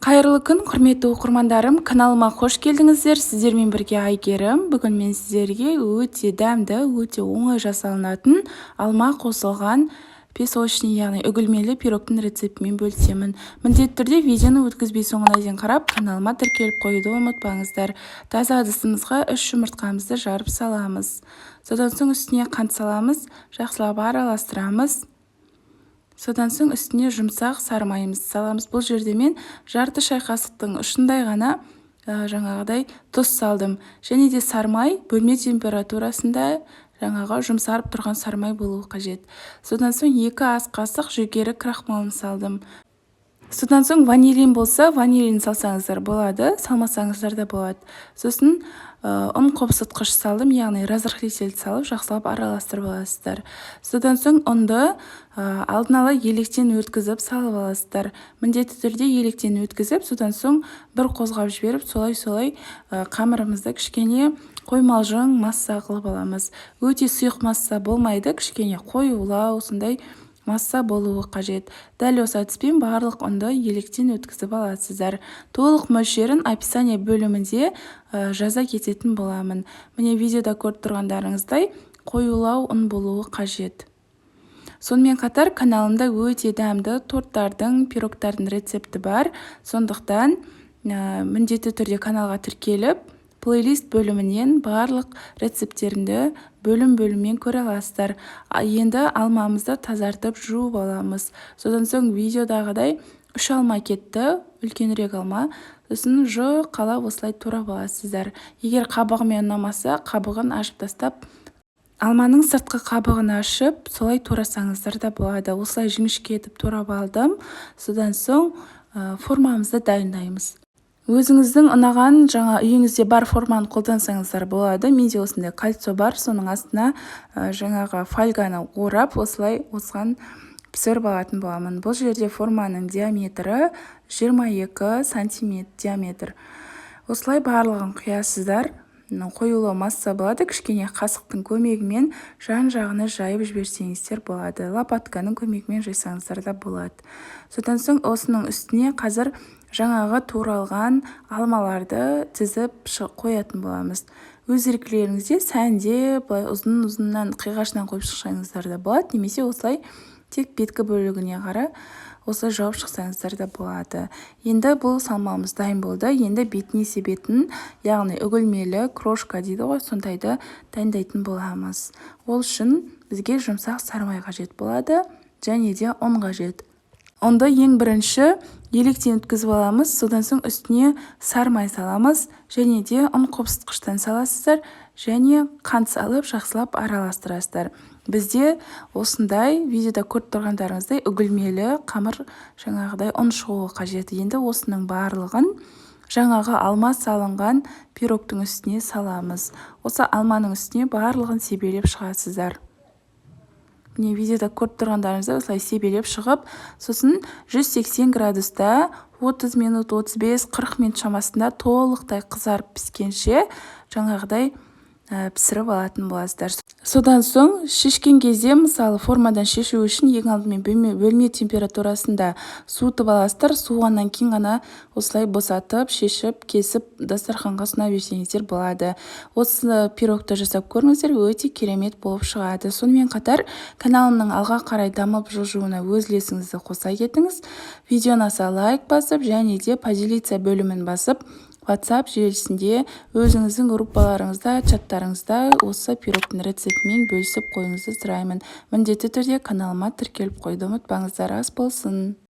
Қайырлы күн, құрметті оқырмандарым, каналыма қош келдіңіздер. Сіздермен бірге Айгерім. Бүгін мен сіздерге өте дәмді, өте оңай жасалынатын алма қосылған песочный, яғни үгілмелі пирогтың рецептімен бөлісемін. Міндетті түрде видеоны өткізбей соңына дейін қарап, каналыма тіркеліп қоюды ұмытпаңыздар. Таза ыдысымызға 3 жұмыртқамызды жарып саламыз. Содан соң үстіне қант саламыз, жақсылап араластырамыз. Содан соң үстіне жұмсақ сары майымызды саламыз. Бұл жерде мен жарты шай қасықтың ұшындай ғана жаңағыдай тұз салдым. Және де сары май бөлме температурасында жаңағы жұмсарып тұрған сары май болуы қажет. Содан соң 2 ас қасық жүгері крахмалын салдым. Содан соң ванилин болса, ванилин салсаңыздар болады, салмасаңыздар да болады. Сосын ұн қопсытқыш салдым, яғни разрыхлитель салып, жақсылап араластырып аласыздар. Содан соң ұнды алдын ала електен өткізіп салып аласыздар. Міндетті түрде електен өткізіп, содан соң бір қозғап жіберіп, солай-солай қамырымызды кішкене қоймалжың масса қылып аламыз. Өте сұйық масса болмайды, кішкене қоюлау, сондай масса болуы қажет. Дәл осы әдіспен барлық ұнды електен өткізіп аласыздар. Толық мөлшерін описание бөлімінде жаза кететін боламын. Міне видеода көріп тұрғандарыңыздай қоюлау ұн болуы қажет. Сонымен қатар каналымда өте дәмді торттардың, пирогтардың рецепті бар. Сондықтан міндетті түрде каналға тіркеліп, плейлист бөлімінен барлық рецепттерімді бөлім-бөліммен көре аласыздар. Енді алмамызды тазартып жуып аламыз. Содан соң видеодағыдай 3 алма кетті, үлкенірек алма. Сосын қалап осылай турап аласыздар. Егер қабығымен ұнамаса, қабығын ашып тастап, алманың сыртқы қабығын ашып, солай турасаңыздар да болады. Осылай жіңішке етіп турап алдым. Содан соң формамызды дайындаймыз. Өзіңіздің ұнаған жаңа үйіңізде бар форманы қолдансаңыздар болады. Менде осындай кольцо бар, соның астына жаңағы фольганы орап, осылай осыған пісіріп алатын боламын. Бұл жерде форманың диаметрі 22 сантиметр диаметр. Осылай барлығын құясыздар. Қоюлы масса болады, кішкене қасықтың көмегімен жан-жағына жайып жіберсеңіздер болады. Лопатканың көмегімен жайсаңыздар да болады. Содан соң осының үстіне қазір жаңағы туралған алмаларды тізіп қоятын боламыз. Өз еркілеріңізде сәнде ұзын-ұзыннан қиғашынан қойып шықсаңыздар да болады, немесе осылай тек беткі бөлігіне қара осылай жауып шықсаңыздар да болады. Енді бұл салмамыз дайын болды. Енді бетіне себетін, яғни үгілмелі крошка дейді ғой, сондайды дайындайтын боламыз. Ол үшін бізге жұмсақ сары май қажет болады, және де ұн қажет. Онда ең бірінші електен өткізіп аламыз, содан соң үстіне сары май саламыз, және де ұн қопсытқыштан саласыздар, және қант салып жақсылап араластырасыздар. Бізде осындай видеода көріп тұрғандарыңыздай үгілмелі қамыр жаңағыдай ұн шығуы қажет. Енді осының барлығын жаңағы алма салынған пирогтың үстіне саламыз. Осы алманың үстіне барлығын себелеп шығасыздар. Міне видеода көріп тұрғандарыңызда осылай себелеп шығып, сосын 180 градуста 30 минут, 35-40 минут шамасында толықтай қызарып піскенше жаңағыдай пісіріп алатын боласыздар. Содан соң шешкен кезде, мысалы формадан шешу үшін ең алдымен бөлме температурасында суытып аласыздар. Суығаннан кейін ғана осылай босатып, шешіп, кесіп дастарханға ұсына берсеңіздер болады. Осы пирогты жасап көріңіздер, өте керемет болып шығады. Сонымен қатар каналымның алға қарай дамып жылжуына өз үлесіңізді қоса кетіңіз. Видеоны лайк басып, және де поделиться бөлімін басып, WhatsApp желісінде өзіңіздің группаларыңызда, чаттарыңызда осы пирогтың рецептімен бөлісіп қойыңызды сұраймын. Міндетті түрде каналыма тіркеліп қойды ұмытпаңыздар. Ас болсын!